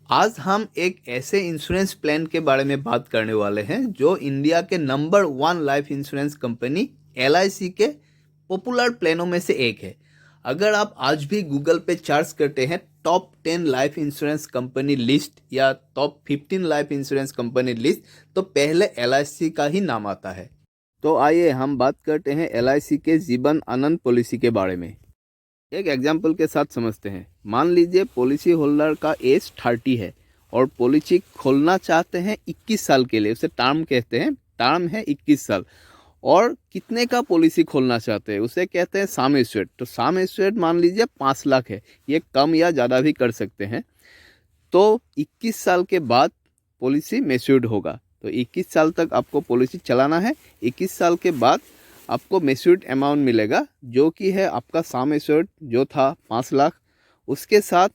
आज हम एक ऐसे इंश्योरेंस प्लान के बारे में बात करने वाले हैं जो इंडिया के number 1 life insurance company LIC के पॉपुलर प्लानों में से एक है। अगर आप आज भी गूगल पे सर्च करते हैं top 10 life insurance company list या top 15 life insurance company list, तो पहले LIC का ही नाम आता है। तो आइए हम बात करते हैं LIC के जीवन आनंद पॉलिसी के बारे में। एक एग्जाम्पल के साथ समझते हैं। मान लीजिए पॉलिसी होल्डर का एज 30 है और पॉलिसी खोलना चाहते हैं 21 साल के लिए, उसे टर्म कहते हैं। टर्म है 21 साल। और कितने का पॉलिसी खोलना चाहते हैं उसे कहते हैं सम एश्योर्ड। तो सम एश्योर्ड मान लीजिए 5 लाख है, ये कम या ज़्यादा भी कर सकते हैं। तो 21 साल के बाद पॉलिसी मैच्योर्ड होगा। तो 21 साल तक आपको पॉलिसी चलाना है। 21 साल के बाद आपको मैच्योर्ड अमाउंट मिलेगा, जो कि है आपका सम एश्योर्ड जो था 5 लाख, उसके साथ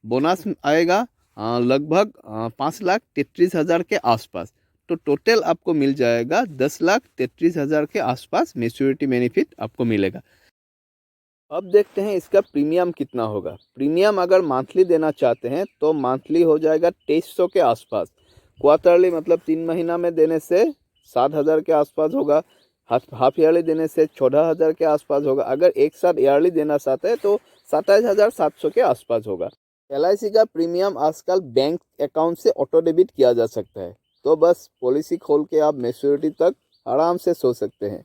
बोनस आएगा लगभग 5,33,000 के आसपास। तो टोटल आपको मिल जाएगा 10,33,000 के आसपास मैच्योरिटी बेनिफिट आपको मिलेगा। अब देखते हैं इसका प्रीमियम कितना होगा। प्रीमियम अगर मंथली देना चाहते हैं तो मंथली हो जाएगा 2300 के आसपास। क्वार्टरली मतलब 3 महीना में देने से 7,000 के आसपास होगा। हाफ ईयरली देने से 14,000 के आसपास होगा। अगर एक साथ ईयरली देना चाहते हैं तो 27,700 के आसपास होगा। LIC का प्रीमियम आजकल बैंक अकाउंट से ऑटो डेबिट किया जा सकता है। तो बस पॉलिसी खोल के आप मैच्योरिटी तक आराम से सो सकते हैं।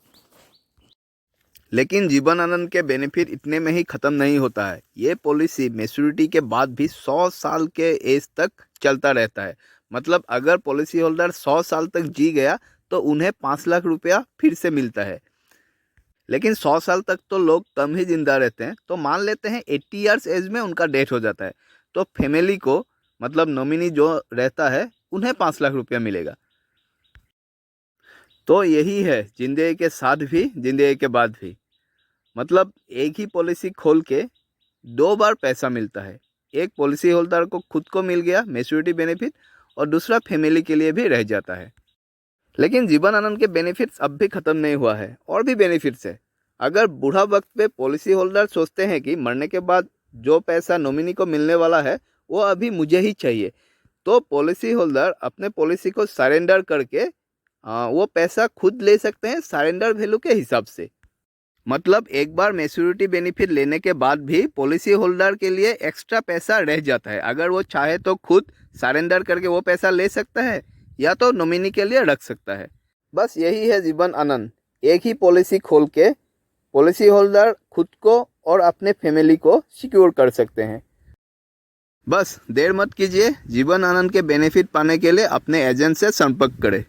लेकिन जीवन आनंद के बेनिफिट इतने में ही ख़त्म नहीं होता है। ये पॉलिसी मैच्योरिटी के बाद भी 100 साल के एज तक चलता रहता है। मतलब अगर पॉलिसी होल्डर 100 साल तक जी गया तो उन्हें 5 लाख रुपया फिर से मिलता है। लेकिन 100 साल तक तो लोग कम ही जिंदा रहते हैं। तो मान लेते हैं 80 ईयर्स एज में उनका डेथ हो जाता है, तो फैमिली को मतलब नॉमिनी जो रहता है उन्हें 5 लाख रुपया मिलेगा। तो यही है जिंदगी के साथ भी जिंदगी के बाद भी। मतलब एक ही पॉलिसी खोल के 2 बार पैसा मिलता है। एक पॉलिसी होल्डर को खुद को मिल गया मैच्योरिटी बेनिफिट, और दूसरा फैमिली के लिए भी रह जाता है। लेकिन जीवन आनंद के बेनिफिट्स अब भी ख़त्म नहीं हुआ है, और भी बेनिफिट्स है। अगर बूढ़ा वक्त पे पॉलिसी होल्डर सोचते हैं कि मरने के बाद जो पैसा नॉमिनी को मिलने वाला है वो अभी मुझे ही चाहिए, तो पॉलिसी होल्डर अपने पॉलिसी को सरेंडर करके वो पैसा खुद ले सकते हैं सरेंडर वैल्यू के हिसाब से। मतलब एक बार मैच्योरिटी बेनिफिट लेने के बाद भी पॉलिसी होल्डर के लिए एक्स्ट्रा पैसा रह जाता है। अगर वो चाहे तो खुद सरेंडर करके वो पैसा ले सकता है या तो नॉमिनी के लिए रख सकता है। बस यही है जीवन आनंद। एक ही पॉलिसी खोल के पॉलिसी होल्डर खुद को और अपने फैमिली को सिक्योर कर सकते हैं। बस देर मत कीजिए, जीवन आनंद के बेनिफिट पाने के लिए अपने एजेंट से संपर्क करें।